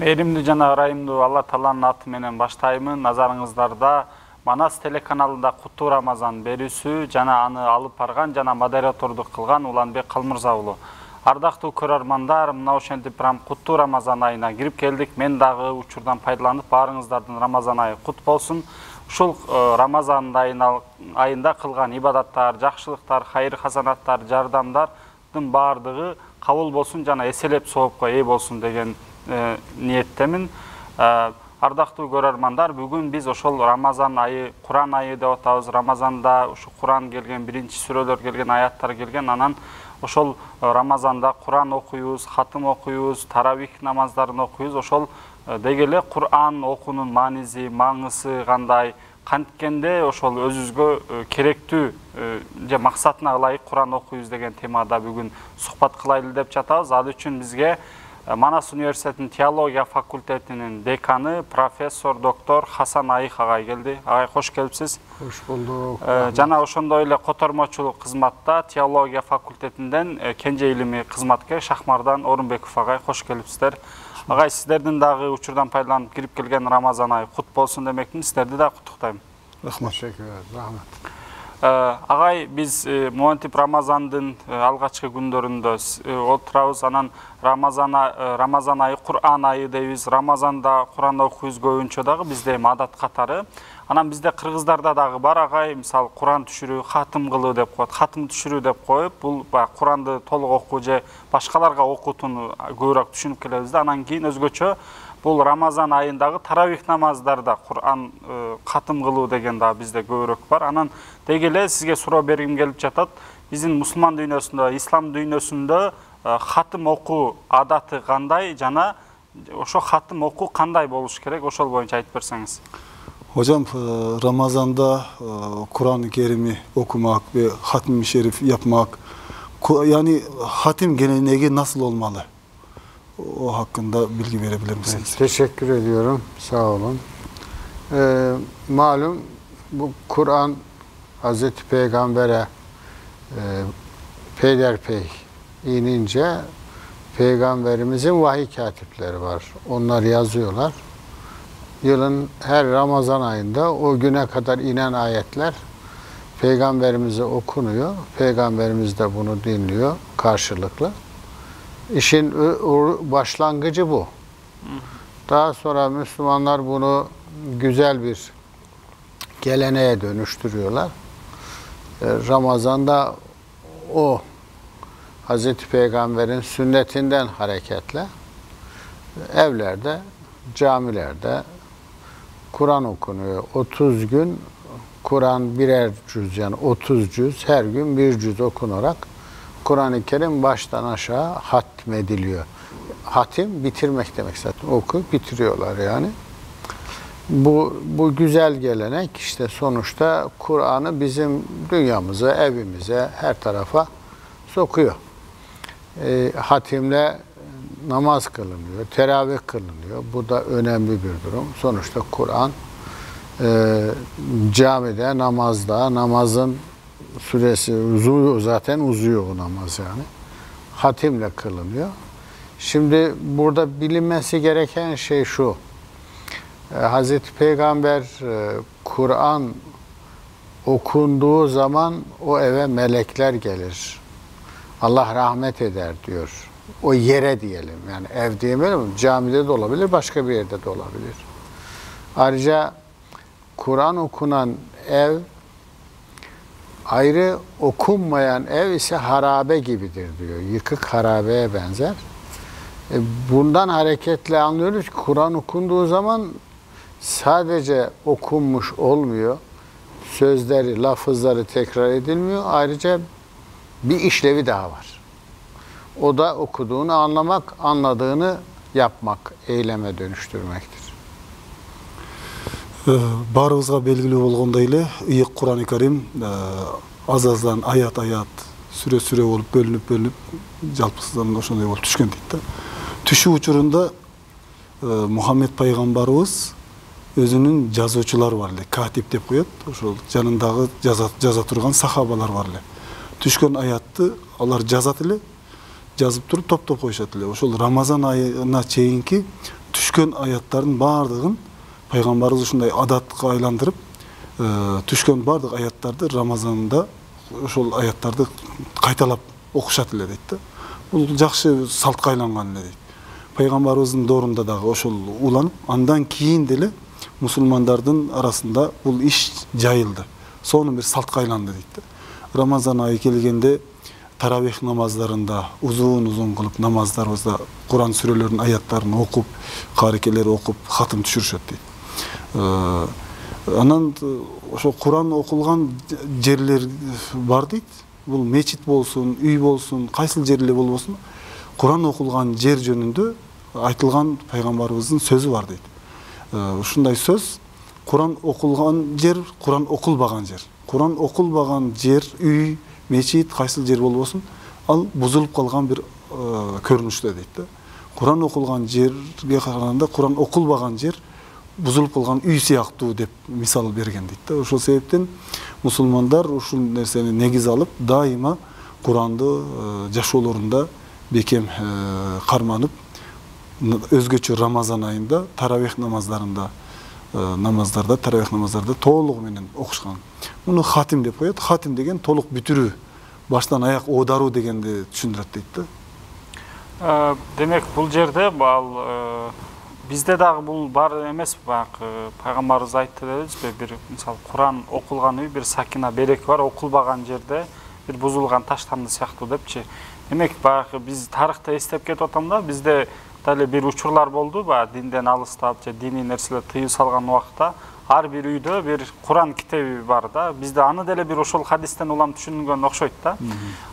Мээримдүү жана ырайымдуу Алла Тааланын аты менен баштаймын. Назарыңыздарда Манас телеканалында Куттуу Рамазан берүүсү жана аны алып барган жана модератордук кылган Уланбек Калмырза уулу. Ардактуу көрөрмандар, мына ошентип Куттуу Рамазан айына кирип келдик. Мен дагы учурдан пайдаланып баарыңыздардын Рамазан айы кут болсун. Ушул Рамазан айында кылган ибадаттар, жакшылыктар, хайыр хасанаттар, жардамдардын баардыгы кабыл болсун жана эселеп соопко ээ болсун деген ниеттемин. Ардактуу көрөрмандар, бүгүн биз ошол Рамазан айы, Куран айы деп атабыз. Рамазанда ушу Куран келген, биринчи сүрөлөр келген, аяттар келген. Анан ошол Рамазанда Куран окуйбуз, хатым окуйбуз, таравих намаздарын окуйбуз. Ошол деги эле Куран окуунун мааниси, маңызы кандай, канткенде ошол өзүбүзгө керектүү же максатына ылайык Куран окуйбуз деген темада бүгүн сухбат кылайлы деп жатабыз. Ал үчүн бизге Манас университетинин теология факультетинин деканы профессор доктор Хасан Айык агай келди. Агай кош келипсиз. Кош болдук. Жана ошондой эле котормочулук кызматта теология факультетинден кенже илимий кызматкер Шахмардан Орунбеков агай кош келипсиздер. Агай, сиздердин дагы учурдан пайдаланып кирип келген Рамазан айы кут болсун демекмин. Сиздерди да куттуктайм. Рахмат. Рахмат. Агай, биз монтип Рамазандын алгачкы күндөрүндө отурабыз. Анан Рамазан айы Куран айы дейбиз. Рамазанда Куран окуйбуз көбүнчө дагы бизде адат катары. Анан бизде кыргыздарда дагы бар агай, мисалы Куран түшүрүү, хатым кылуу деп коет. Хатым түшүрүү деп коюп, бул Куранды толук окуу же башкаларга окутууну көбүрөөк түшүнүп келебиз да. Анан кийин өзгөчө бул Рамазан айындагы таравих намаздарда Куран хатым кылуу деген да бизде көбүрөөк бар. Анан деги эле сизге суроо бергим келип жатат. Биздин мусулман дүйнөсүндө, ислам дүйнөсүндө хатым окуу адаты кандай жана ошо хатым окуу кандай болуш керек? Ошол боюнча айтып берсеңиз. Hocam Ramazan'da Kur'an-ı Kerim'i okumak ve hatim-i şerif yapmak, yani hatim geleneği nasıl olmalı? O hakkında bilgi verebilir misiniz? Teşekkür ediyorum. Sağ olun. Malum bu Kur'an Hazreti Peygamber'e peyderpey inince Peygamberimizin vahiy katipleri var. Onlar yazıyorlar. Yılın her Ramazan ayında o güne kadar inen ayetler Peygamberimize okunuyor. Peygamberimiz de bunu dinliyor karşılıklı. İşin başlangıcı bu. Daha sonra Müslümanlar bunu güzel bir geleneğe dönüştürüyorlar. Ramazan'da o Hazreti Peygamber'in sünnetinden hareketle evlerde, camilerde Kur'an okunuyor. 30 gün Kur'an birer cüz, yani 30 cüz, her gün bir cüz okunarak Kur'an-ı Kerim baştan aşağı hatmediliyor. Hatim bitirmek demek zaten. Okuyup bitiriyorlar yani. Bu güzel gelenek işte sonuçta Kur'an'ı bizim dünyamıza, evimize, her tarafa sokuyor. Hatimle namaz kılınıyor, teravih kılınıyor. Bu da önemli bir durum. Sonuçta Kur'an camide, namazda, namazın süresi uzuyor, zaten uzuyor o namaz yani. Hatimle kılınıyor. Şimdi burada bilinmesi gereken şey şu. Hazreti Peygamber Kur'an okunduğu zaman o eve melekler gelir. Allah rahmet eder diyor. O yere diyelim. Yani ev diyemeyelim. Camide de olabilir, başka bir yerde de olabilir. Ayrıca Kur'an okunan ev ayrı, okunmayan ev ise harabe gibidir diyor. Yıkık harabeye benzer. Bundan hareketle anlıyoruz ki Kur'an okunduğu zaman sadece okunmuş olmuyor. Sözleri, lafızları tekrar edilmiyor. Ayrıca bir işlevi daha var. O da okuduğunu anlamak, anladığını yapmak, eyleme dönüştürmektir. Barımızga belgili болгондой эле ыйык Kur'an-ı Kerim az-azdan ayat-ayat, süre-süre olup bölünüp жалпысынан ошондой болуп түшкөн дейт да. Түшүү учурунда Muhammed пайгамбарыбыз өзүнүн жазуучулары бар эле, катип деп коет. Ошол жанындагы жаза турган сахабалар бар эле. Түшкөн аятты алар жазат эле, жазып туруп топтоп коюшат эле. Ошол Рамазан айына чейинки түшкөн аяттардын баардыгын пайгамбарыбыз ушундай адатка айландырып, түшкөн баардык аяттарды Рамазанда ошол аяттарды кайталап окушат эле дейт да. Бул жакшы салтка айланган эле дейт. Пайгамбарыбыздын доорунда дагы ошол уланып, андан кийин деле мусулмандардын арасында бул иш жайылды. Сонун бир салтка айланды дейт да. Рамазан айы келгенде таравих намаздарында узун кылып намаздарыбызда Куран сүрөлөрүнүн аяттарын окуп, карекелер окуп, хатым түшүрүшөт дейт. Анан ошо Куран окулган жерлер бар дейт. Бул мечит болсун, үй болсун, кайсыл жерле болбосун, Куран окулган жер жөнүндө айтылган пайгамбарыбыздын сөзү бар дейт. Ушундай сөз Куран окулган жер, Куран окулбаган жер. Куран окулбаган жер, үй, мечит, кайсыл жер болбосун, ал бузулуп калган бир көрүнүштө дейт да. Куран окулган жерге караганда Куран окулбаган жер бузулуп калган үй сыяктуу деп мисал берген дейт да. Ошол себептен мусулмандар ушул нерсени негиз алып, дайыма Куранды жашоолорунда бекем карманып, өзгөчө Рамазан айында таравих намаздарында таравих намаздарда толугу менен окушкан. Муну хатим деп коет. Хатим деген толук бүтүрүү, баштан аяк оодаруу дегенди түшүндүрөт дейт да. Демек бул жерде бизде дагы бул бар эмес, пайгамбарыбыз айтты дебизби, бир мисалы Куран окулган үй бир сакина береки бар, окулбаган жерде бир бузулган таштанды сыяктуу депчи. Демек биз тарыхта эстеп кетип атам да, бизде дали бир учурлар болду, динден алыстап же диний нерселер тыюу салган убакта ар бир үйдө бир Куран китеби бар да. Бизде аны деле бир ошол хадистен улам түшүнгөн окшойт да.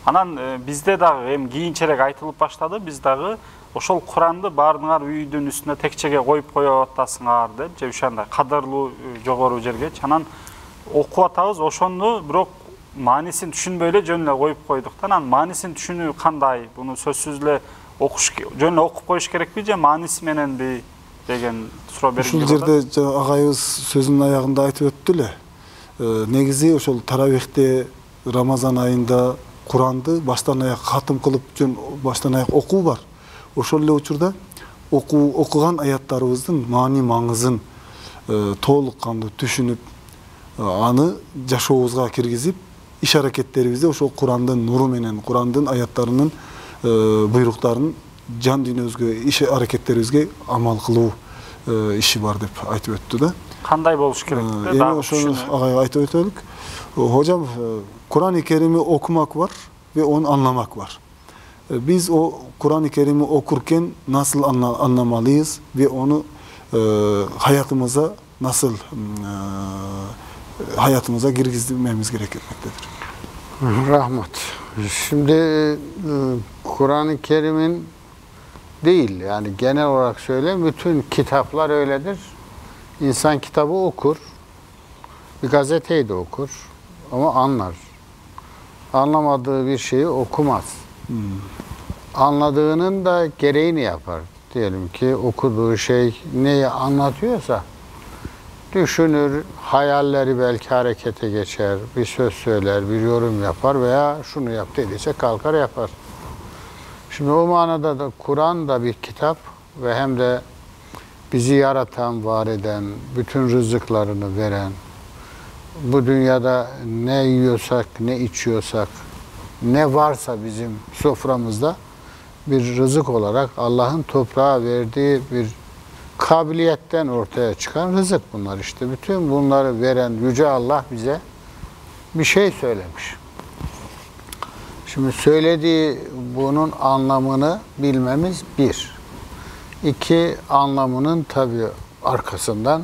Анан бизде дагы эми кийинчерээк айтылып баштады, биз дагы ошол Куранды баардыгыңар үйдүн үстүнө текчеге коюп коюп атасыңар деп, же ушандай кадырлуу жогору жерге. Анан окуп атабыз, ошону бирок маанисин түшүнбөй эле жөн эле коюп койдук да. Анан маанисин түшүнүү кандай? Буну сөзсүз эле жөн эле окуп коюш керекпи же мааниси мененби деген суроо берилди. Ушул жерде агайыбыз сөзүнүн аягында айтып өттү эле. Негизи ошол таравихте Рамазан айында Куранды баштан аяк хатым кылып, жөн баштан аяк окуу бар. Ошол эле учурда окуган аяттарыбыздын маани маңызын толук кандуу түшүнүп, аны жашообузга киргизип, иш аракеттерибизде ошол Курандын нуру менен, Курандын аяттарынын буйруктарын жан дүйнөбүзгө, иш аракеттерибизге амал кылуу иши бар деп айтып өттү да. Кандай болуш керек? Эми ошону агайга айтып өтөлүк. Hocam, Kur'an-ı Kerim'i okumak var ve onu anlamak var. Biz o Kur'an-ı Kerim'i okurken nasıl anlamalıyız ve onu hayatımıza nasıl hayatımıza girgizmemiz gerekmektedir. Rahmet. Şimdi Kur'an-ı Kerim'in değil, yani genel olarak söyleyeyim, bütün kitaplar öyledir. İnsan kitabı okur, bir gazeteyi de okur ama anlar. Anlamadığı bir şeyi okumaz. Anladığının da gereğini yapar. Diyelim ki okuduğu şey neyi anlatıyorsa düşünür, hayalleri belki harekete geçer, bir söz söyler, bir yorum yapar veya şunu yap dediyse kalkar yapar. Şimdi o manada da Kur'an da bir kitap ve hem de bizi yaratan, var eden, bütün rızıklarını veren, bu dünyada ne yiyorsak, ne içiyorsak, ne varsa bizim soframızda bir rızık olarak Allah'ın toprağa verdiği bir kabiliyetten ortaya çıkan rızık bunlar işte. Bütün bunları veren Yüce Allah bize bir şey söylemiş. Şimdi söylediği bunun anlamını bilmemiz bir. İki, anlamının tabii arkasından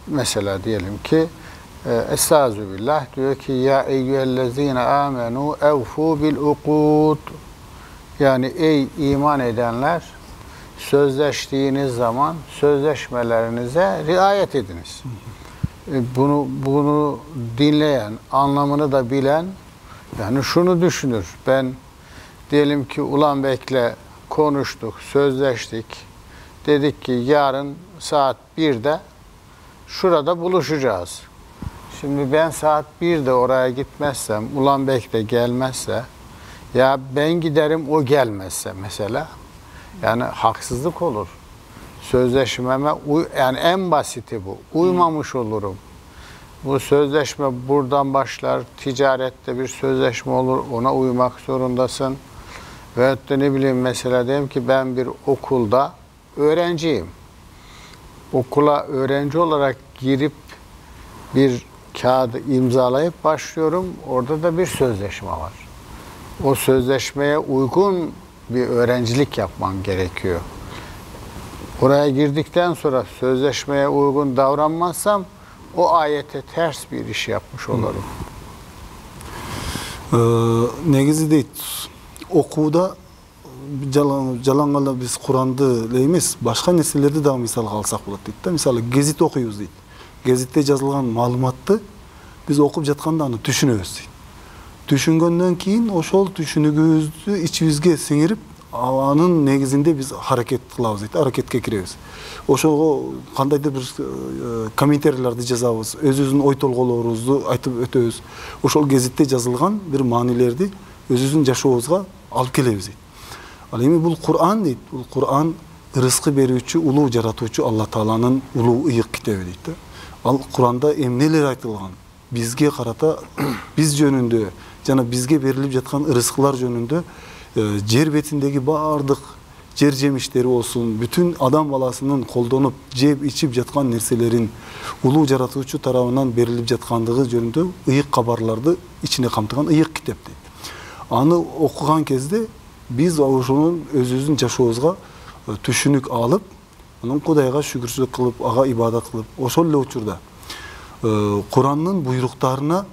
mesela diyelim ki Estağfirullah diyor ki ya eyyühellezine amenu evfu bil uqud, yani ey iman edenler, sözleştiğiniz zaman sözleşmelerinize riayet ediniz. Bunu dinleyen, anlamını da bilen yani şunu düşünür. Ben diyelim ki Ulan Bek'le konuştuk, sözleştik. Dedik ki yarın saat 1'de şurada buluşacağız. Şimdi ben saat 1'de oraya gitmezsem, Ulan Bek de gelmezse, ya ben giderim o gelmezse mesela, yani haksızlık olur. sözleşmeme yani en basiti bu. Uymamış olurum. Bu sözleşme buradan başlar. Ticarette bir sözleşme olur. Ona uymak zorundasın. Veyahut da ne bileyim mesela diyelim ki ben bir okulda öğrenciyim. Okula öğrenci olarak girip bir kağıdı imzalayıp başlıyorum. Orada da bir sözleşme var. O sözleşmeye uygun bir öğrencilik yapman gerekiyor. Oraya girdikten sonra sözleşmeye uygun davranmazsam o ayete ters bir iş yapmış olurum. Negizi deyt, okuda жалаңгала biz Kur'an'da deyimiz, başka nesillerde daha misal alsak bulat deydi. Misal gezit okuyuz deydi. Gezitte yazılgan malumatты biz okup jatkanda аны түшүнөбүz deydi. Düşüngönden keyin oşol düşünügübüzdü içibizge singirip anın negizinde biz hareket kılabız deydi. Hareketke kirебиz. Oşol kandaydır bir kommentarlarda жазабыз, өзүбүздүн ой толголорубузду айтып өтөбүz. Oşol gezitte жазылган bir manilerdi өзүбүздүн жашообузга алып келебиz deydi. Al эми бул Kur'an deydi. Bul Kur'an rızkı berүүчү, улуу жаратуучу Алла Тааланын улуу ыйык китеби дейди. Al Kur'anda emneler айтылган. Bizge karata biz жөнүндө жана bizge берилип жаткан рызкылар жөнүндө жер бетиндеги баардык жер жемиштери болсун, бүтүн адам баласынын колдонуп, жеп, ичип жаткан нерселерин улуу жаратуучу тарабынан берилип жаткандыгы жөнүндө ыйык кабарларды ичине камтыган ыйык китеп дейт. Аны окуган кезде biz ошонун өзүбүздүн жашообузга түшүнүк алып, анын Кудайга шүгүрчүлүк кылып, ага ибадат кылып, ошол эле учурда Kur'an'ın buyruqlarına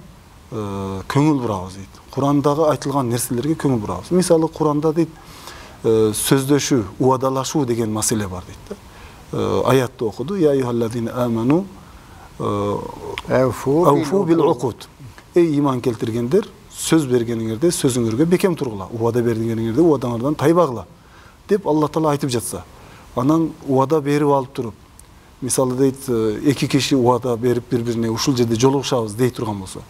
köngül burabız deydi. Kur'andagы айтылган нерселерге көңүл бурабыз. Мисалы Kur'anda дейт, сөздөшүү, уадалашуу деген маселе бар дейт. Аятты окуду. Я айюхаллазина аману ауфу бил уқуд. Ey iman keltirgендер, söz бергениңерде сөзүңөргө бекем тургула. Уада бергениңерде уадаңардан тайбагыла деп Алла Таала айтып жатса. Анан уада берип алып туруп, мисалы дейт, эки киши уада берип бири-бирине ушул жерде жолугушабыз дей турган болсо,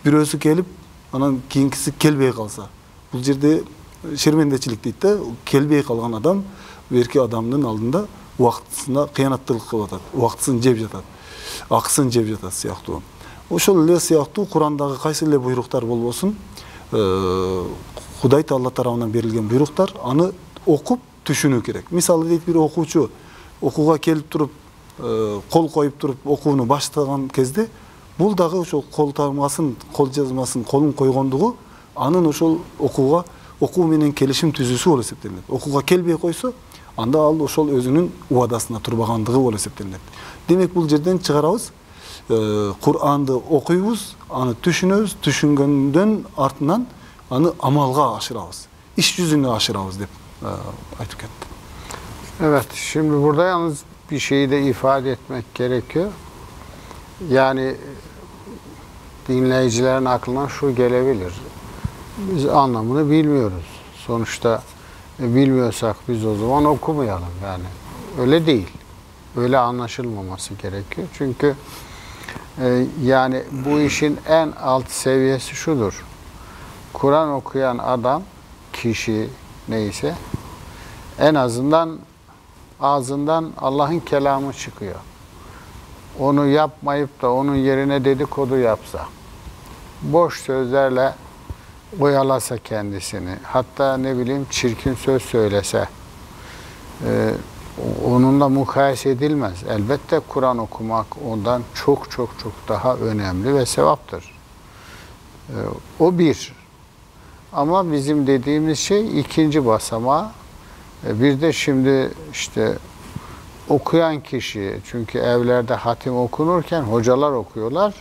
бирөөсү келип, анан кийинкиси келбей калса, бул жерде шермендечилик дейт да, келбей калган адам берки адамдын алдында убактысында кыянаттуулук кылып атат, убактысын жеп жатат, акысын жеп жатат сыяктуу. Ошол эле сыяктуу Кур'андагы кайсы эле буйруктар болбосун, Кудай Таала тарабынан берилген буйруктар, аны окуп түшүнүү керек. Мисалы дейт, бир окуучу окууга келип туруп, кол коюп туруп окууну баштаган кезде, бул дагы ошол кол тармасын, кол жазмасын, колун койгондугу анын ошол окууга, окуу менен келишим түзүүсү болуп эсептелет. Окууга келбей койсо, анда ал ошол өзүнүн убадасына турбагандыгы болуп эсептелет. Демек бул жерден чыгарабыз, Kur'an'da okuyubuz, аны түшүнөбүз, түшүнгөндөн артынан аны амалга ашырабыз, iş yüzüne aşırabız deyip aytıp kettim. Evet, şimdi burada yalnız bir şeyi de ifade etmek gerekiyor. Yani dinleyicilerin aklına şu gelebilir. Biz anlamını bilmiyoruz. Sonuçta bilmiyorsak biz o zaman okumayalım yani. Öyle değil. Öyle anlaşılmaması gerekiyor. Çünkü yani bu işin en alt seviyesi şudur. Kur'an okuyan adam, kişi neyse, en azından ağzından Allah'ın kelamı çıkıyor. Onu yapmayıp da onun yerine dedikodu yapsa, boş sözlerle oyalasa kendisini, hatta ne bileyim çirkin söz söylese, onunla mukayese edilmez. Elbette Kur'an okumak ondan çok çok çok daha önemli ve sevaptır. O bir. Ama bizim dediğimiz şey ikinci basamağı. Bir de şimdi işte okuyan kişi, çünkü evlerde hatim okunurken hocalar okuyorlar,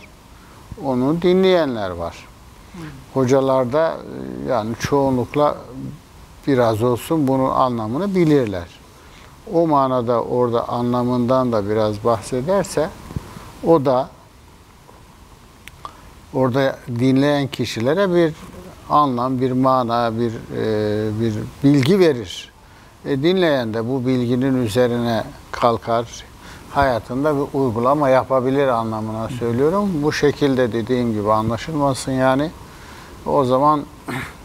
onu dinleyenler var. Hocalar da yani çoğunlukla biraz olsun bunun anlamını bilirler. O manada orada anlamından da biraz bahsederse, o da orada dinleyen kişilere bir anlam, bir mana, bir bilgi verir. Dinleyen de bu bilginin üzerine kalkar, hayatında bir uygulama yapabilir anlamına söylüyorum. Bu şekilde dediğim gibi anlaşılmasın yani. O zaman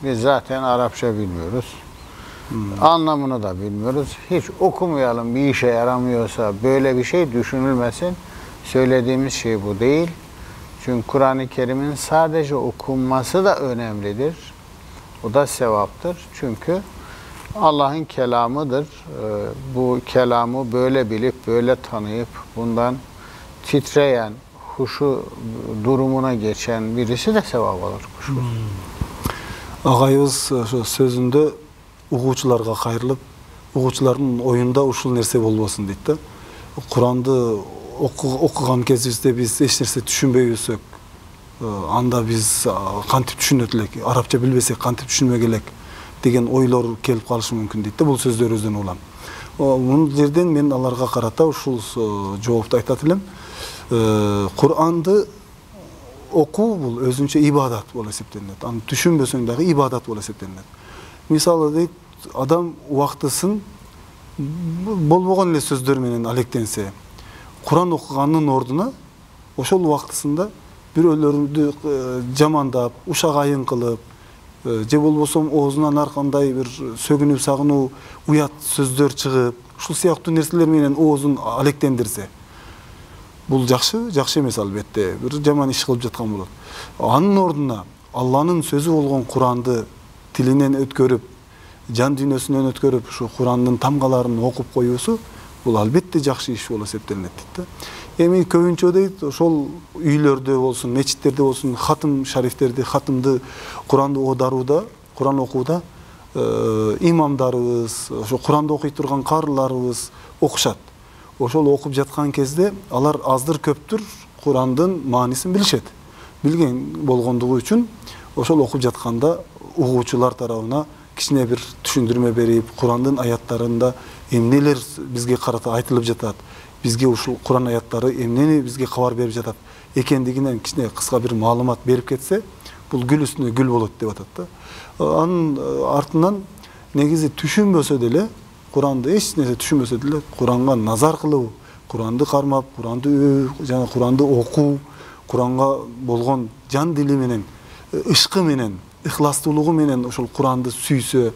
biz zaten Arapça bilmiyoruz. Anlamını da bilmiyoruz. Hiç okumayalım, bir işe yaramıyorsa böyle bir şey düşünülmesin. Söylediğimiz şey bu değil. Çünkü Kur'an-ı Kerim'in sadece okunması da önemlidir. O da sevaptır. Çünkü Allah'ın kelamıdır. Bu kelamı böyle bilip, böyle tanıyıp, bundan titreyen, huşu durumuna geçen birisi de sevap alır. Ağayыбыз şu sözünde uğuçularga kayırılıp, uğuçuların oyunda uşul nerse bolbosun deydi da. Kur'an'dı okugan kezdе biz eç nerse düşünböysök, anda biz kantip düşünötülek, Arapça bilbesek kantip düşünmegelek деген ойлор келип калышы мүмкүн дейт да бул сөздөрүбүздөн улам. Бул жерден мен аларга карата ушул жоопту айтат элем. Кур'анды окуу бул өзүнчө ибадат болуп эсептелинет. Аны түшүнбөсөң дагы ибадат болуп эсептелинет. Мисалы дейт, адам убактысын болбогон эле сөздөр менен алектенсе, Кур'ан окуганын ордуна ошол убактысында бирөөлөрдү жамандап, ушак айын кылып, же болбосом оозунан ар кандай бир сөгүнүп сагынуу, уят сөздөр чыгып, ушул сыяктуу нерселер менен оозун алектендирсе, бул жакшы эмес албетте. Бир жаман иш кылып жаткан болот. Анын ордуна Алланын сөзү болгон Кур'анды тилинен өткөрүп, жан дүйнөсүнөн өткөрүп, ушу Кур'андын тамгаларын окуп коюусу бул албетте жакшы иш болуп эсептелинет дейт да. Эми көбүнчө дейт, ошол үйлөрдө болсун, мечиттерде болсун, хатым шарифтерди, хатымды Кур'анды оодарууда, Кур'ан окууда имамдарыбыз, ошо Кур'анды окуй турган карыларыбыз окушат. Ошол окуп жаткан кезде алар аздыр көптүр Кур'андын маанисин билишет. Билген болгондугу үчүн ошол окуп жатканда угуучулар тарабына кичине бир түшүндүрмө берип, Кур'андын аяттарында эмнелер бизге карата айтылып жатат, бизге ушул Кур'ан аяттары эмнени бизге кабар берип жатат экендигинен кичине кыска бир маалымат берип кетсе, бул гүл үстүнө гүл болот деп атат да. Анын артынан негизи түшүнбөсө деле, Кур'анды эч нерсе түшүнбөсө деле, Кур'анга назар кылуу, Кур'анды кармап, Кур'анды жана Кур'анды окуу, Кур'анга болгон жан дили менен, ышкы менен, ыхластуулугу менен ошол Кур'анды сүйсө,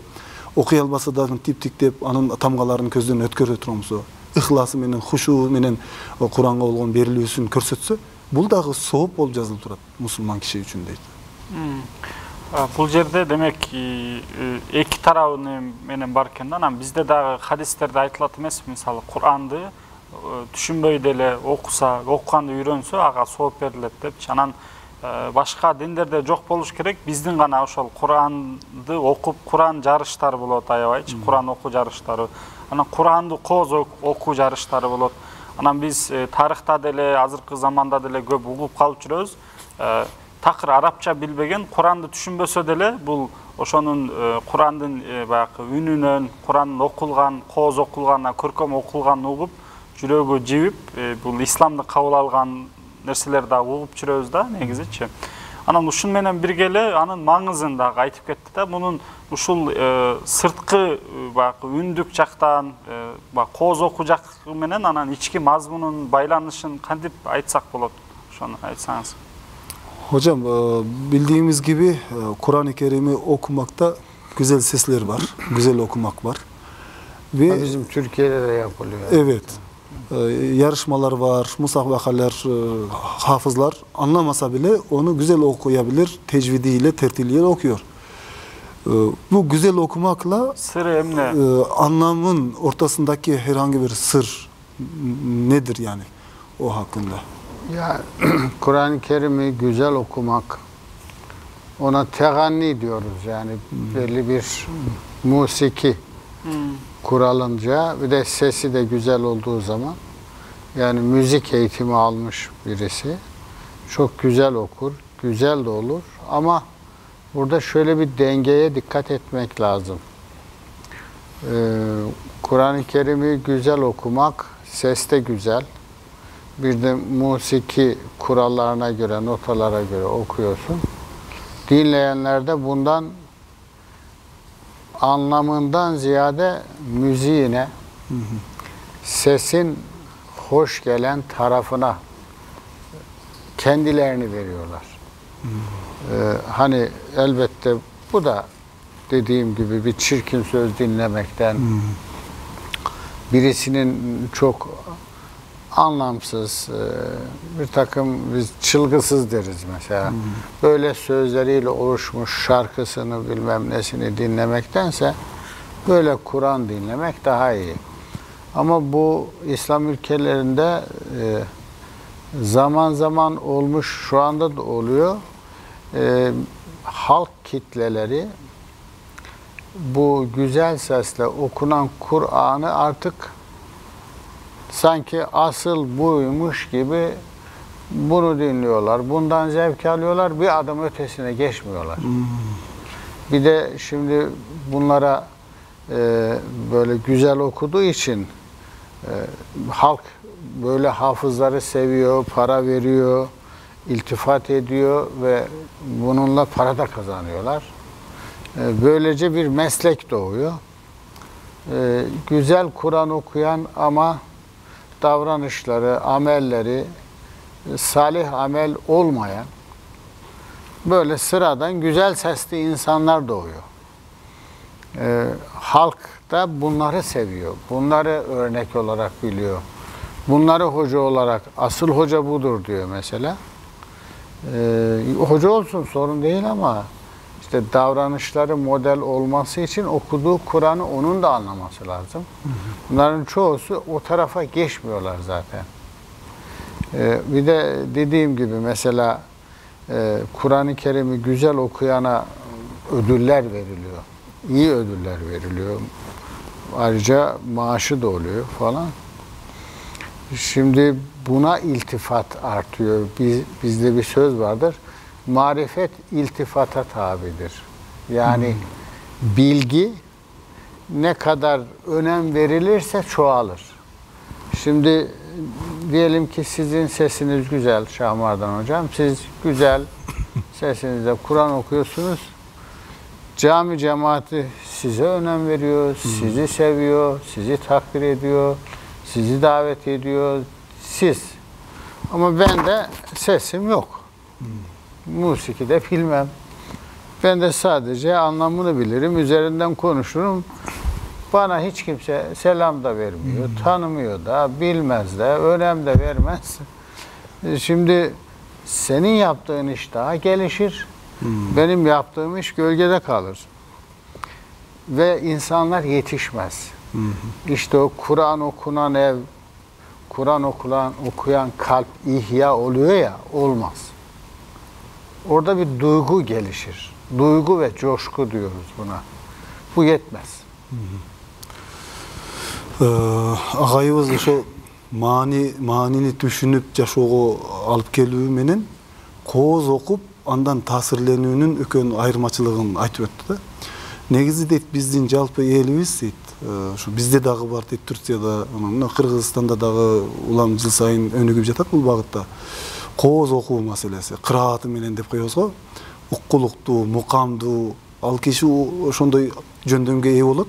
окуй албаса дагы типтиктеп анын тамгаларын көздөн өткөрө турмусу, ыхласы менен, хушуу менен Кур'анга болгон берилүүсүн көрсөтсө, бул дагы сооп болуп жазылып турат мусулман киши үчүн дейт. Бул жерде демек эки тарабы менен бар экен да. Анан бизде дагы хадистерде айтылат эмес, мисалы Кур'анды түшүнбөй деле окуса, окуганды үйрөнсө ага сооп берилет депчи. Анан башка диндерде жок болуш керек, биздин гана ошол Кур'анды окуп, Кур'ан жарыштары болот, аябайчы, Кур'ан окуу жарыштары. Анан Кур'анды кооз окуу жарыштары болот. Анан биз тарыхта деле, азыркы заманда деле көп угуп калып жүрөбүз. Такыр арабча билбеген, Кур'анды түшүнбөсө деле, бул ошонун Кур'андын баягы үнүнөн, Кур'андын окулган, кооз окулганына, көркөм окулганын угуп, жүрөгү жибип, бул исламды кабыл алган нерселер дагы угуп жүрөбүз да, негизичи. Анан ушун менен бирге эле анын маңызын дагы айтып кетти да. Мунун ушул сырткы баягы үндүк жактан, кооз окуу жакы менен анан ички мазмунун байланышын кантип айтсак болот? Ошону айтсаңыз. Hocam, bildiğimiz gibi Kur'an-ı Kerim'i okumakta güzel sesler var, güzel okumak var. Ve bizim Türkiye'de de yapılıyor. Evet, yarışmalar var, musabakalar, hafızlar anlamasa bile onu güzel okuyabilir, tecvidiyle, tertiliyle okuyor. Bu güzel okumakla anlamın ortasındaki herhangi bir sır nedir yani o hakkında? Ya Kur'an-ı Kerim'i güzel okumak, ona teganni diyoruz yani belli bir musiki kuralınca, bir de sesi de güzel olduğu zaman, yani müzik eğitimi almış birisi çok güzel okur, güzel de olur ama burada şöyle bir dengeye dikkat etmek lazım. Kur'an-ı Kerim'i güzel okumak, ses de güzel. Bir de musiki kurallarına göre, notalara göre okuyorsun. Dinleyenler de bundan anlamından ziyade müziğine, sesin hoş gelen tarafına kendilerini veriyorlar. Hani elbette bu da dediğim gibi bir çirkin söz dinlemekten, birisinin çok anlamsız, bir takım biz çılgısız deriz mesela. Böyle sözleriyle oluşmuş şarkısını bilmem nesini dinlemektense böyle Kur'an dinlemek daha iyi. Ama bu İslam ülkelerinde zaman zaman olmuş, şu anda da oluyor. Halk kitleleri bu güzel sesle okunan Kur'an'ı artık sanki asıl buymuş gibi bunu dinliyorlar. Bundan zevk alıyorlar. Bir adım ötesine geçmiyorlar. Bir de şimdi bunlara böyle güzel okuduğu için halk böyle hafızları seviyor, para veriyor, iltifat ediyor ve bununla para da kazanıyorlar. Böylece bir meslek doğuyor. Güzel Kur'an okuyan ama davranışları, amelleri salih amel olmayan böyle sıradan güzel sesli insanlar doğuyor. Halk da bunları seviyor. Bunları örnek olarak biliyor. Bunları hoca olarak, asıl hoca budur diyor mesela. Hoca olsun sorun değil ama işte davranışları model olması için okuduğu Kur'an'ı onun da anlaması lazım. Bunların çoğusu o tarafa geçmiyorlar zaten. Bir de dediğim gibi mesela Kur'an-ı Kerim'i güzel okuyana ödüller veriliyor. İyi ödüller veriliyor. Ayrıca maaşı da oluyor falan. Şimdi buna iltifat artıyor. Bizde bir söz vardır. Marifet iltifata tabidir. Yani bilgi ne kadar önem verilirse çoğalır. Şimdi diyelim ki sizin sesiniz güzel Şahmardan hocam. Siz güzel sesinizle Kur'an okuyorsunuz. Cami cemaati size önem veriyor, sizi seviyor, sizi takdir ediyor, sizi davet ediyor, siz. Ama ben de sesim yok. Musiki de bilmem. Ben de sadece anlamını bilirim, üzerinden konuşurum. Bana hiç kimse selam da vermiyor, tanımıyor da, bilmez de, önem de vermez. Şimdi senin yaptığın iş daha gelişir. Benim yaptığım iş gölgede kalır. Ve insanlar yetişmez. İşte o Kur'an okunan ev, Kur'an okuyan kalp ihya oluyor ya, olmaz. Orada bir duygu gelişir. Duygu ve coşku diyoruz buna. Bu yetmez. Ağayыбыз ошо маанини түшүнүп жашоого алып келүү менен кооз окуп андан таасирленүүнүн үлкөн айырмачылыгын айтып өттү да. Негизи дейт биздин жалпы элибиз дейт, ушу бизде дагы бар дейт, Турцияда, Кыргызстанда дагы улам жыл сайын өнүгүп жатат бул багытта. Кооз окуу маселеси, кырааты менен деп коебуз го, уккулуктуу, мукамдуу, ал киши ошондой жөндөмгө ээ болот.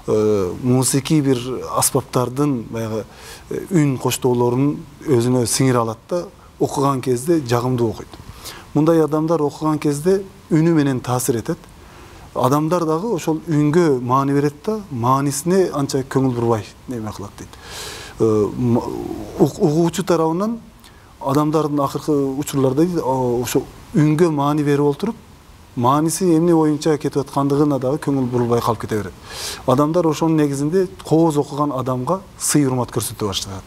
Мусики бир аспаптардын баягы үн коштоолорун өзүнө сиңире алат да, окуган кезде жагымдуу окуйт. Мындай адамдар окуган кезде үнү менен таасир этет. Адамдар дагы ошол үнгө маани берет да, маанисине анча көңүл бурбай неме кылат дейт. Угуучу тарабынан адамдардын акыркы учурларда ошо үнгө маани берип отуруп, мааниси эмне боюнча кетип аткандыгына дагы көңүл бурулбай калып кете берет. Адамдар ошонун негизинде кооз окуган адамга сый урмат көрсөтө башташат.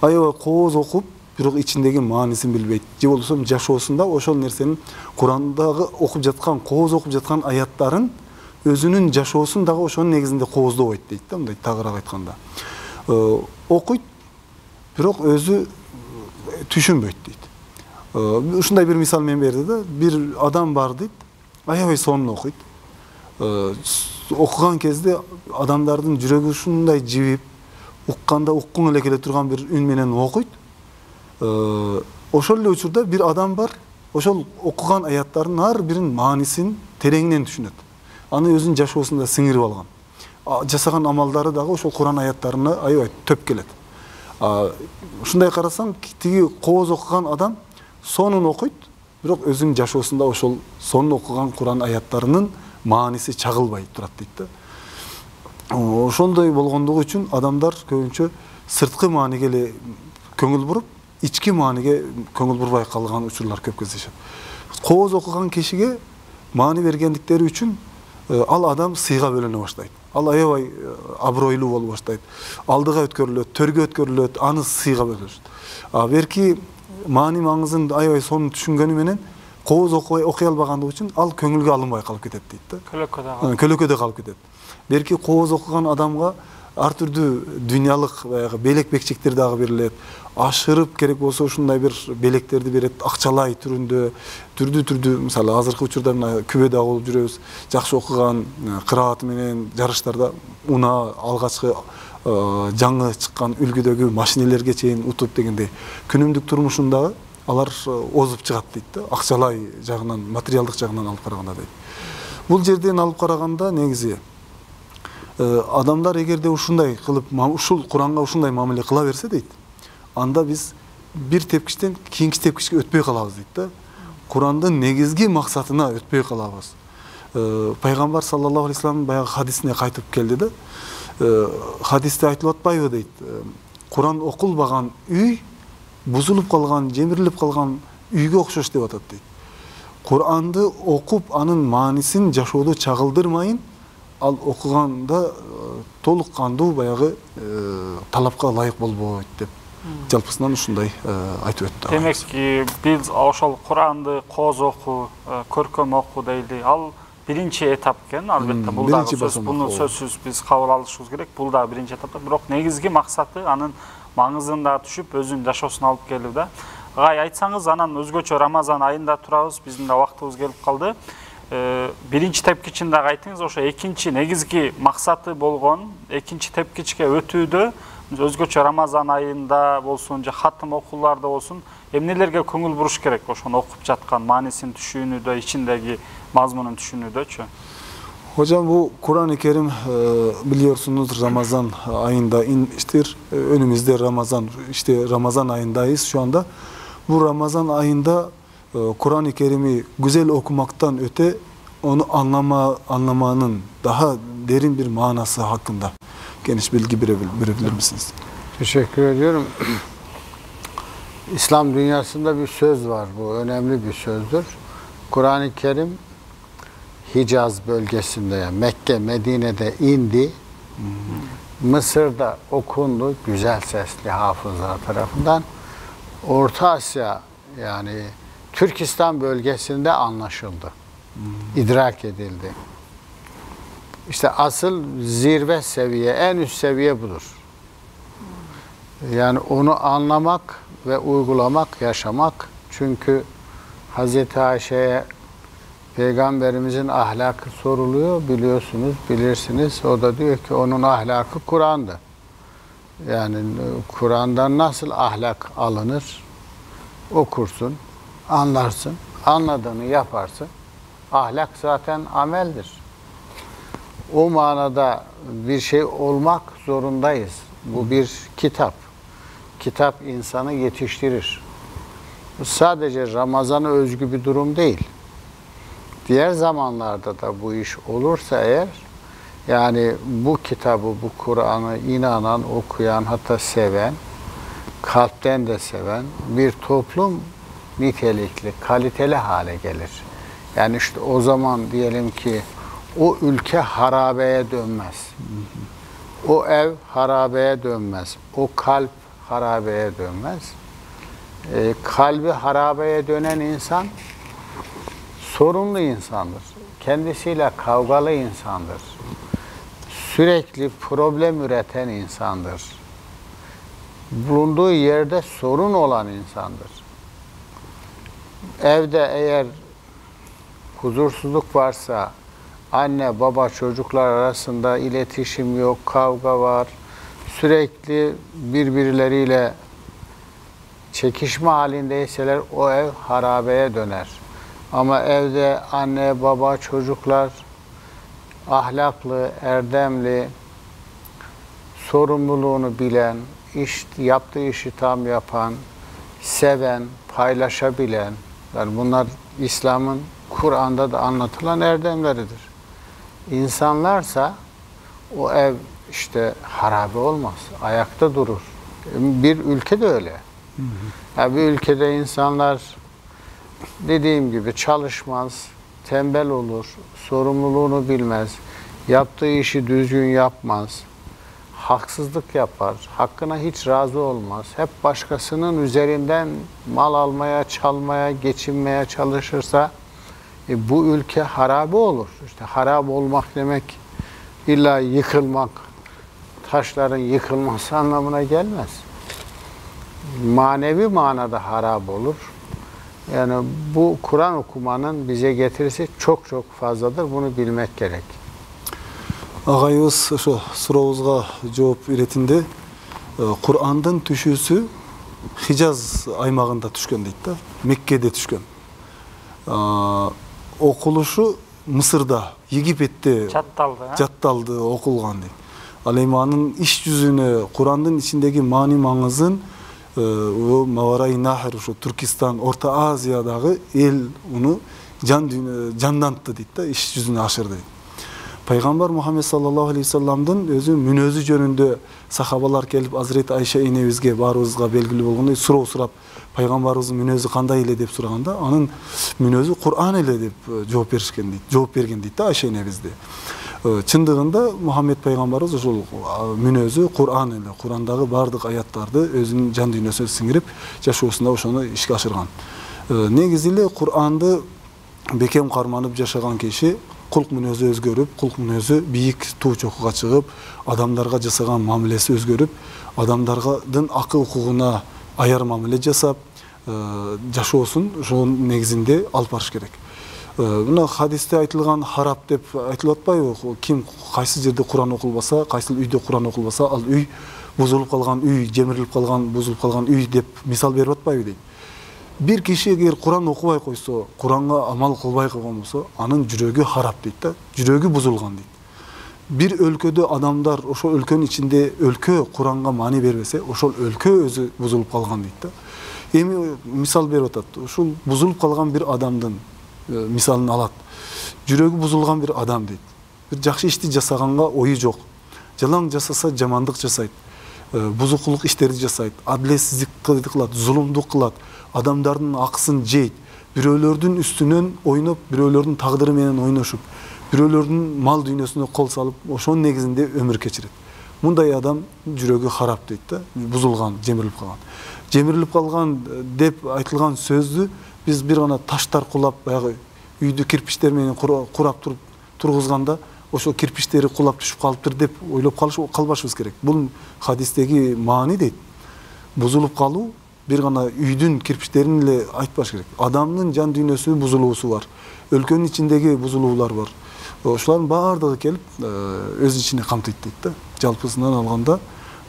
Аябай кооз окуп, бирок ичиндеги маанисин билбейт. Же болбосо жашоосунда ошол нерсенин Курандагы окуп жаткан, кооз окуп жаткан аяттарын өзүнүн жашоосун дагы ошонун негизинде кооздобойт дейт да, мындай тагыраак айтканда. Окуйт, бирок өзү түшүнбөйт дейт. Ушундай бир мисал мен берди да, бир адам бар дейт, аябай сонун окуйт. Окуган кезде адамдардын жүрөгү ушундай жибип, укканда уккуң эле келе турган бир үн менен окуйт. Ошол эле учурда бир адам бар, ошол окуган аяттардын ар бирин маанисин тереңинен түшүнөт. Аны өзүнүн жашоосунда сиңирип алган. Жасаган амалдары дагы ошол Куран аяттарына аябай төп келет. Ушундай карасаң, тиги кооз окуган адам сонун окуйт, бирок өзүнүн жашоосунда ошол сонун окуган Куран аяттарынын maanisi çagılbay turat deyit da. Ошондой болгондугу үчүн адамдар көбүнчө сырткы мааниге эле көңүл буруп, ички мааниге көңүл бурбай калган учурлар көп кездешет. Кооз окуган кишиге маани бергендиктери үчүн ал адам сыйга бөлөнө баштайт. Ал аябай абройлуу болуп баштайт. Алдыга өткөрүлөт, төргө өткөрүлөт, аны сыйга бөлөшөт. Берки маани маңызын аябай сонун түшүнгөнү менен кооз окуй албагандыгы үчүн ал көңүлгө алынбай калып кетет дейт да. Көлөкөдө калып кетет. Берки кооз окуган адамга ар түрдүү дүйнөлүк баягы белек бекчектер дагы берилет. Ашырып керек болсо ушундай бир белектерди берет, акчалай түрүндө, түрдүү, мисалы азыркы учурда күбөдө болуп жүрөбүз. Жакшы окуган, кырааты менен жарыштарда унаа алгачкы жаңы чыккан үлгүдөгү машинелерге чейин утуп дегендей күнүмдүк турмушундагы алар озуп чыгат дейт да. Акчалай жагынан, материалдык жагынан алып караганда дейт. Бул жерден алып караганда негизи адамдар эгерде ушундай кылып, ушул Куранга ушундай мамиле кыла берсе дейт, анда биз бир тепкичтен кийинки тепкичке өтпөй калабыз дейт да. Курандын негизги максатына өтпөй калабыз. Пайгамбар саллаллаху алейхи вассалам баягы хадисине кайтып келди да. Хадисте айтылып атпайбы дейт. Куран окулбаган үй бузулуп калган, жемирилип калган үйгө окшош деп атат дейт. Куранды окуп анын маанисин жашоодо чагылдырмайын, ал окуганда толук кандуу баягы талапка ылайык болбойт деп жалпысынан ушундай айтып өттү. Демекки биз ошол Куранды кооз окуу, көркөм окуу дейли. Ал биринчи этап экен, албетте бул дагы буну сөзсүз биз кабыл алышыбыз керек. Бул дагы биринчи этап. Бирок негизги максаты анын маңызын да түшүп, өзүнүн жашоосуна алып келүү да. Агай айтсаңыз, анан өзгөчө Рамазан айында турабыз, биздин да убактыбыз келип калды. Биринчи тепкичин дагы айтыңыз, ошо экинчи негизги максаты болгон экинчи тепкичке өтүүдө өзгөчө Рамазан айында болсун, же хатым окууларда болсун, эмнелерге көңүл буруш керек ошону окуп жаткан маанисин түшүүнүдө, ичиндеги мазмунун түшүүнүдөчү? Hocam bu Kur'an-ı Kerim biliyorsunuz Ramazan ayında inmiştir. Önümüzde Ramazan ayındayız şu anda. Bu Ramazan ayında Kur'an-ı Kerim'i güzel okumaktan öte onu anlamanın daha derin bir manası hakkında geniş bilgi verebilir misiniz? Teşekkür ediyorum. İslam dünyasında bir söz var, bu önemli bir sözdür. Kur'an-ı Kerim Hicaz bölgesinde, yani Mekke, Medine'de indi. Mısır'da okundu güzel sesli hafızlar tarafından. Orta Asya, yani Türkistan bölgesinde anlaşıldı. İdrak edildi. İşte asıl zirve seviye, en üst seviye budur. Yani onu anlamak ve uygulamak, yaşamak. Çünkü Hazreti Ayşe'ye Peygamberimizin ahlakı soruluyor, biliyorsunuz, bilirsiniz. O da diyor ki onun ahlakı Kur'an'dı. Yani Kur'an'dan nasıl ahlak alınır? Okursun, anlarsın, anladığını yaparsın. Ahlak zaten ameldir. O manada bir şey olmak zorundayız. Bu bir kitap. Kitap insanı yetiştirir. Bu sadece Ramazan'a özgü bir durum değil. Diğer zamanlarda da bu iş olursa eğer, yani bu kitabı, bu Kur'an'ı inanan, okuyan, hatta seven, kalpten de seven bir toplum nitelikli, kaliteli hale gelir. Yani işte o zaman diyelim ki o ülke harabeye dönmez. O ev harabeye dönmez. O kalp harabeye dönmez. Kalbi harabeye dönen insan sorunlu insandır. Kendisiyle kavgalı insandır. Sürekli problem üreten insandır. Bulunduğu yerde sorun olan insandır. Evde eğer huzursuzluk varsa, anne, baba, çocuklar arasında iletişim yok, kavga var, sürekli birbirleriyle çekişme halindeyseler o ev harabeye döner. Ama evde anne, baba, çocuklar ahlaklı, erdemli, sorumluluğunu bilen, yaptığı işi tam yapan, seven, paylaşabilen, yani bunlar İslam'ın Kur'an'da da anlatılan erdemleridir. İnsanlarsa o ev işte harabe olmaz, ayakta durur. Bir ülke de öyle. Ya bir ülkede insanlar dediğim gibi çalışmaz, tembel olur, sorumluluğunu bilmez, yaptığı işi düzgün yapmaz, haksızlık yapar, hakkına hiç razı olmaz. Hep başkasının üzerinden mal almaya, çalmaya, geçinmeye çalışırsa bu ülke harabe olur. İşte harabe olmak demek illa yıkılmak, taşların yıkılması anlamına gelmez. Manevi manada harap olur. Yani bu Kur'an okumanın bize getirisi çok çok fazladır. Bunu bilmek gerek. Agayыбыз ошо сурообузга жооп иретинде Кур'андын түшүүсү Хижаз аймагында түшкөн дейт да, Меккеде түшкөн. Окулушу Мысырда, Египетте жатталды, окулган дейт. Ал эми анын иш жүзүнө Кур'андын ичиндеги маани маңызын Мавараи Нахр, ошо Түркистан, Орто Азиядагы эл уну жандантты дейт да, иш жүзүнө ашырды. Пайгамбар Мухаммед саллаллаху алейхи вассаламдын өзү мүнөзү жөнүндө сахабалар келип Азирет Айша энебизге баарыбызга белгилүү болгондой суроо сурап, пайгамбарыбыздын мүнөзү кандай эле деп сураганда, анын мүнөзү Кур'ан эле деп жооп берген дейт да Айша энебизди. Чындыгында Мухаммед пайгамбарыбыз ошол мүнөзү Кур'ан эле, Кур'андагы бардык аяттарды өзүнүн жан дүйнөсүнө сиңирип, жашоосунда ошону ишке ашырган. Негизи эле Кур'анды бекем карманып жашаган киши кулк мүнөзү өзгөрүп, кулк мүнөзү бийик туу чокуга чыгып, адамдарга жасаган мамилеси өзгөрүп, адамдардын акыл укугуна аяр мамиле жасап, жашоосун ошонун негизинде алып барыш керек. Мына хадисте айтылган харап деп айтылып атпайбы? Ким кайсы жерде Кур'ан окулбаса, кайсы үйдө Кур'ан окулбаса, ал үй бузулуп калган үй, жемирилип калган, бузулуп калган үй деп мисал берип атпайбы дейт. Bir kişi eğer Kur'an okubay koysa, Kur'an'a amal kılbay koygan olsa, anın jürögü harap deyit da, jürögü buzulgan deyit. Bir өлköde adamlar, oşo өлkönün içinde өлkö Kur'an'a mani vermese, oşo өлkö özü buzulup kalgan deyit da. Emi misal berip atat, oşo buzulup kalgan bir adamdın misalını alat. Jürögü buzulgan bir adam deyit. Bir jakşı işti jasaganga oyu jok. Jalan jasasa jamandık jasayt. Buzukluk işleri jasayt. Adiletsizlik kılat, zulumduk kılat. Adamların akısın jeyt, biröөлөрдүн üstünөн oynop, biröөлөрдүн tagdırı menen oynaşıp, biröөлөрдүn mal dünyasına kol salıp, oşonun negizinde ömür keçiret. Munday adam jürögü harap deyit da, buzulgan, jemirilip kalgan. Jemirilip kalgan dep aytılgan sözdü biz bir ana taştar kulap, bayagı üydü kirpiçler menen kurap turguzganda, oşo kirpiçleri kulap düşüp kalıptır dep oylop kalbашыбыз керек. Bul hadisteki mani deyit. Buzulup kalуу bir gana üydün kirpiçlerinle aytbaş gerek. Adamın can dünyasının buzuluğusu var. Өлkөнün içindeki buzuluğular var. Oşuların bardығы kelip öz içine kamtıyt deyit da. Жалпысынан alganda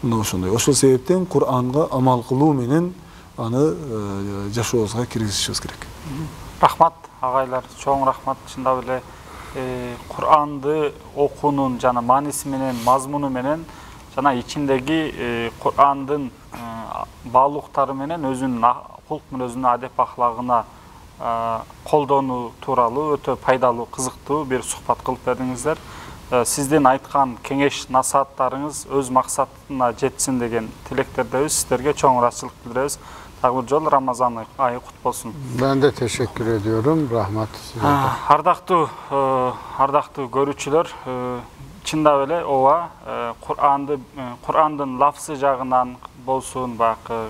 mına oşonday. Oşol sebepten Kur'an'a amal kılуу menен аны жашообузга киргизишибиз керек. Рахмат агайлар, чоң рахмат. Чындап эле Kur'an'ды окуунун жана мааниси менен, мазмуну менен жана ичиндеги Kur'an'дын баалуулуктары менен өзүнүн кулк мүнөзүнүн адеп ахлагына колдонуу тууралуу өтө пайдалуу, кызыктуу бир сухбат кылып бердиңиздер. Сиздин айткан кеңеш насааттарыңыз өз максатына жетсин деген тилектердебиз. Сиздерге чоң ыраазычылык билдиребиз. Дагы бир жолу Рамазан айы кут болсун. Ben de teşekkür ediyorum. Rahmat size. Ардактуу көрүүчүлөр, чындап эле ооба Кур'андын лафзы жагынан болсун, бакы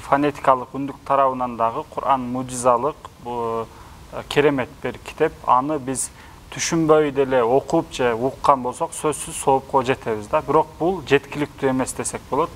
фонетикалык үндүк тарабынан дагы Кур'ан мужизалык, керемет бир китеп. Аны биз түшүнбөй деле окуп же уккан болсок, сөзсүз соопко жетебиз да. Бирок бул жеткиликтүү эмес десек болот.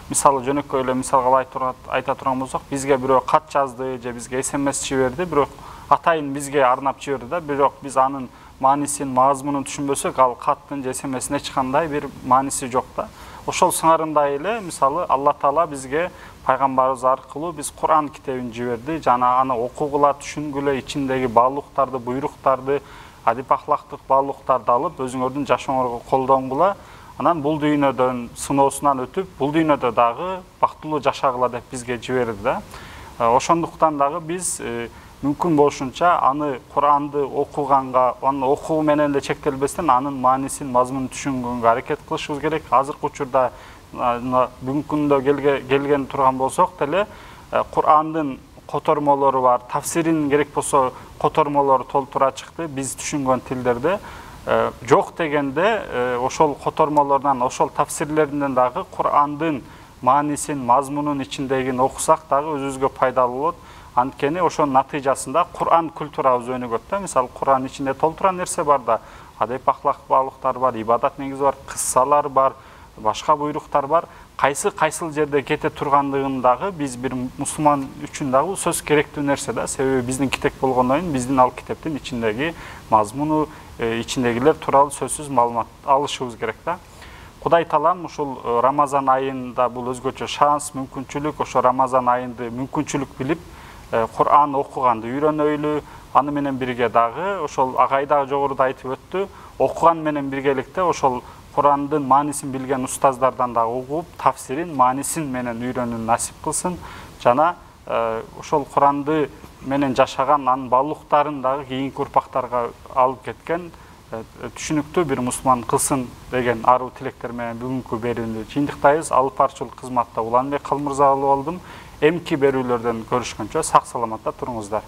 Мисалы жөнөкөй эле мисалга айта турган болсок, бизге бирөө кат жазды же бизге SMS жиберди, бирок атайын бизге арнап жиберди да, бирок биз анын маанисин, мазмунун түшүнбөсөк, ал каттын же SMS-ине эч кандай бир мааниси жок да. Ошол сыңарындай эле мисалы Алла Таала бизге пайгамбарыбыз аркылуу биз Кур'ан китебин жиберди, жана аны окугула, түшүнгүлө, ичиндеги баалуулуктарды, буйруктарды, адеп ахлактык баалуулуктарды алып өзүңөрдүн жашооңорго колдонгула. Анан бул дүйнөдөн сыноосунан өтүп, бул дүйнөдө дагы бактылуу жашагыла деп бизге жиберди да. Ошондуктан дагы биз мүмкүн болушунча аны Куранды окуганга, аны окуу менен эле чектелбестен анын маанисин, мазмунун түшүнгөнгө аракет кылышыбыз керек. Азыркы учурда бүгүнкү күндө келген турган болсок деле Курандын котормолору бар, тафсирин керек болсо котормолору толтура чыкты. Биз түшүнгөн тилдерде жок дегенде ошол котормолордон, ошол тафсирлерден дагы Курандын маанисин, мазмунун ичиндегин окусак дагы өзүбүзгө пайдалуу болот. Анткени ошонун натыйжасында Куран культурабыз өнүгөт да. Мисалы Куран ичинде толтура нерсе бар да, адеп ахлактар бар, ибадат негизи бар, кыссалар бар, башка буйруктар бар. Кайсыл жерде кете тургандыгын дагы биз бир мусулман үчүн дагы сөз керектүү нерсе да. Себеби биздин китеп болгондон кийин биздин ал китептин ичиндеги мазмуну, ичиндегилер тууралуу сөзсүз маалымат алышыбыз керек да. Кудай таалам ушул Рамазан айында бул өзгөчө шанс, мүмкүнчүлүк, ошо Рамазан айында мүмкүнчүлүк билип Куран окуганды үйрөнөйлү. Аны менен бирге дагы ошол агайда жогоруда айтып өттү, окуган менен биргеликте ошол Курандын маанисин билген устаздардан да угуп, тафсирин, маанисин менен үйрөнүүнү насип кылсын. Жана ошол Куранды менен жашаган анын баалуулуктарын дагы кийинки урпактарга алып кеткен түшүнүктүү бир мусулман кылсын деген аруу тилектер менен бүгүнкү берүүнү жыйынтыктайбыз. Алып баруучулук кызматта Уланбек Калмырзаалы болдум. Эмки берүүлөрдөн көрүшкөнчө сак саламатта туруңуздар.